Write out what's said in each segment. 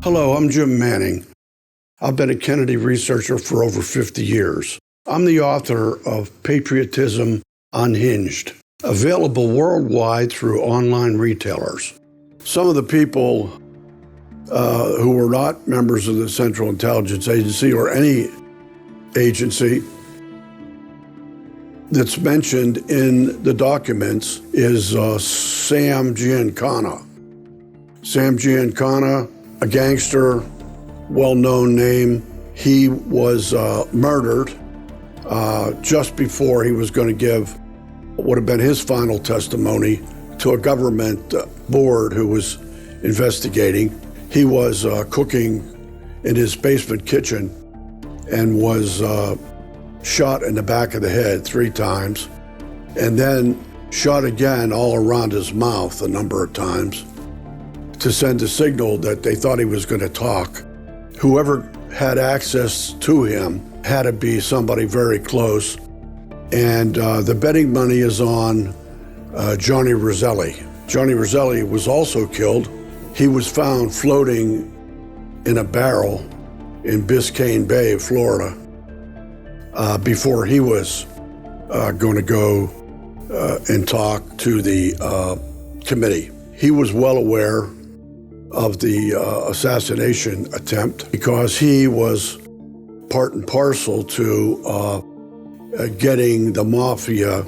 Hello, I'm Jim Manning. I've been a Kennedy researcher for over 50 years. I'm the author of Patriotism Unhinged, available worldwide through online retailers. Some of the people who were not members of the Central Intelligence Agency or any agency that's mentioned in the documents is Sam Giancana. Sam Giancana, a gangster, well-known name. He was murdered just before he was going to give what would have been his final testimony to a government board who was investigating. He was cooking in his basement kitchen and was shot in the back of the head 3 times, and then shot again all around his mouth a number of times to send a signal that they thought he was going to talk. Whoever had access to him had to be somebody very close, and the betting money is on Johnny Roselli. Johnny Roselli was also killed. He was found floating in a barrel in Biscayne Bay, Florida, before he was going to go and talk to the committee. He was well aware of the assassination attempt because he was part and parcel to getting the mafia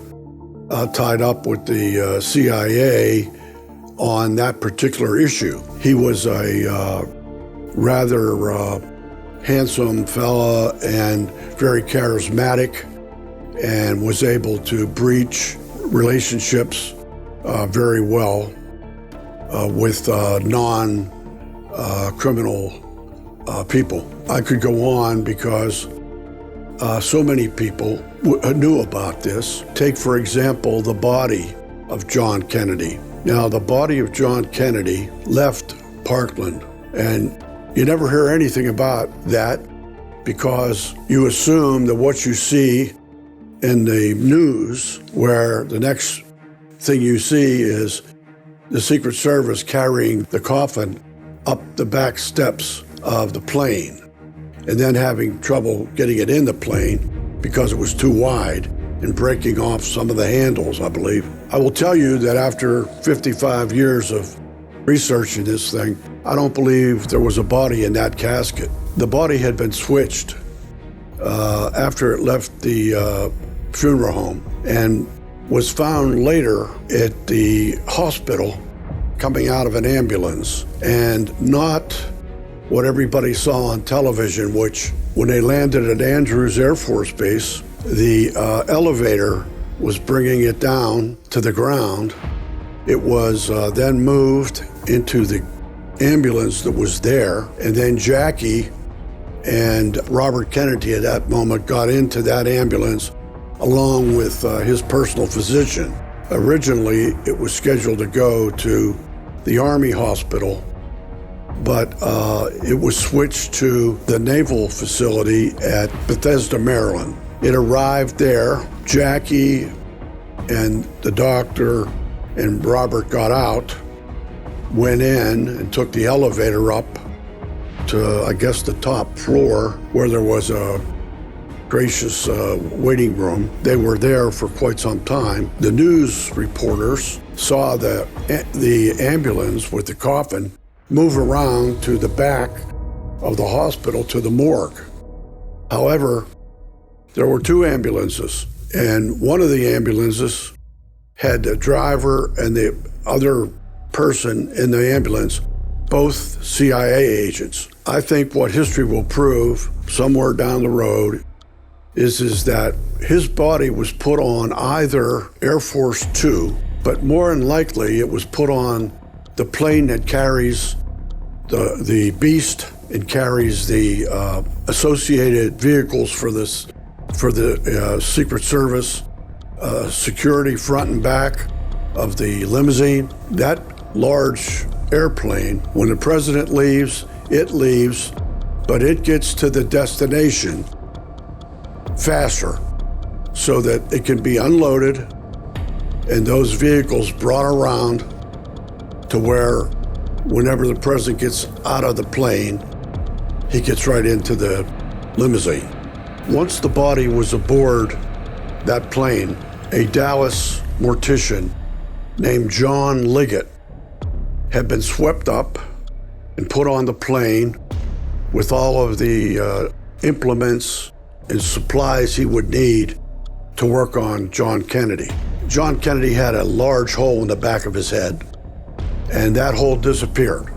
tied up with the CIA on that particular issue. He was a rather handsome fella and very charismatic, and was able to breach relationships very well with non-criminal people. I could go on because so many people knew about this. Take, for example, the body of John Kennedy. Now, the body of John Kennedy left Parkland, and you never hear anything about that because you assume that what you see in the news, where the next thing you see is the Secret Service carrying the coffin up the back steps of the plane and then having trouble getting it in the plane because it was too wide and breaking off some of the handles, I believe. I will tell you that after 55 years of researching this thing, I don't believe there was a body in that casket. The body had been switched after it left the funeral home and was found later at the hospital coming out of an ambulance, and not what everybody saw on television, which when they landed at Andrews Air Force Base, the elevator was bringing it down to the ground. It was then moved into the ambulance that was there, and then Jackie and Robert Kennedy at that moment got into that ambulance along with his personal physician. Originally, it was scheduled to go to the Army hospital, but it was switched to the naval facility at Bethesda, Maryland. It arrived there. Jackie and the doctor and Robert got out, went in and took the elevator up to, I guess, the top floor where there was a gracious waiting room. They were there for quite some time. The news reporters saw the ambulance with the coffin move around to the back of the hospital to the morgue. However, there were 2 ambulances, and one of the ambulances had the driver and the other person in the ambulance, both CIA agents. I think what history will prove somewhere down the road is that his body was put on either Air Force 2, but more than likely it was put on the plane that carries the Beast and carries the associated vehicles for the Secret Service, security front and back of the limousine. That large airplane, when the president leaves, it leaves, but it gets to the destination faster so that it can be unloaded and those vehicles brought around to where whenever the president gets out of the plane, he gets right into the limousine. Once the body was aboard that plane, a Dallas mortician named John Liggett had been swept up and put on the plane with all of the implements and supplies he would need to work on John Kennedy. John Kennedy had a large hole in the back of his head, and that hole disappeared.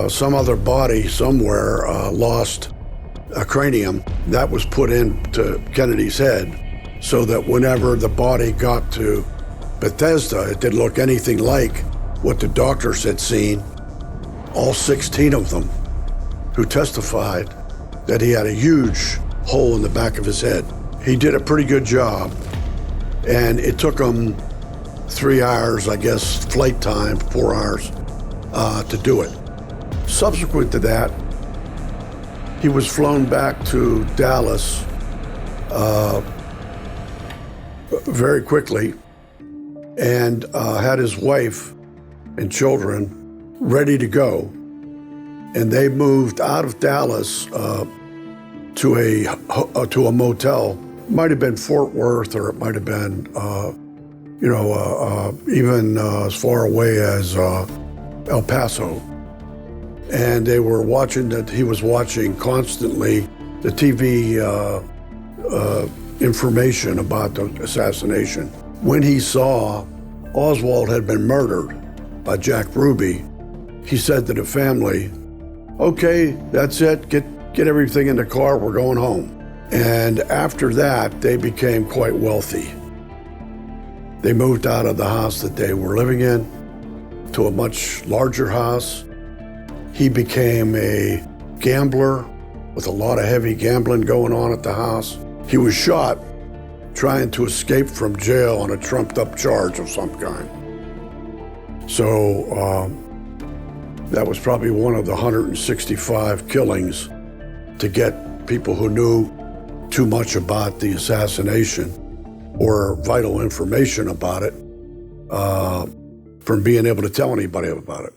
Some other body somewhere lost a cranium that was put into Kennedy's head, so that whenever the body got to Bethesda, it didn't look anything like what the doctors had seen. All 16 of them who testified that he had a huge hole in the back of his head. He did a pretty good job, and it took him 3 hours, I guess, flight time, 4 hours, to do it. Subsequent to that, he was flown back to Dallas very quickly, and had his wife and children ready to go. And they moved out of Dallas to a motel. Might have been Fort Worth, or it might have been, even as far away as El Paso. And they were watching that he was watching constantly the TV information about the assassination. When he saw Oswald had been murdered by Jack Ruby, he said to the family, "Okay, that's it. Get everything in the car. We're going home." And after that, they became quite wealthy. They moved out of the house that they were living in to a much larger house. He became a gambler with a lot of heavy gambling going on at the house. He was shot trying to escape from jail on a trumped-up charge of some kind. So that was probably one of the 165 killings to get people who knew too much about the assassination or vital information about it from being able to tell anybody about it.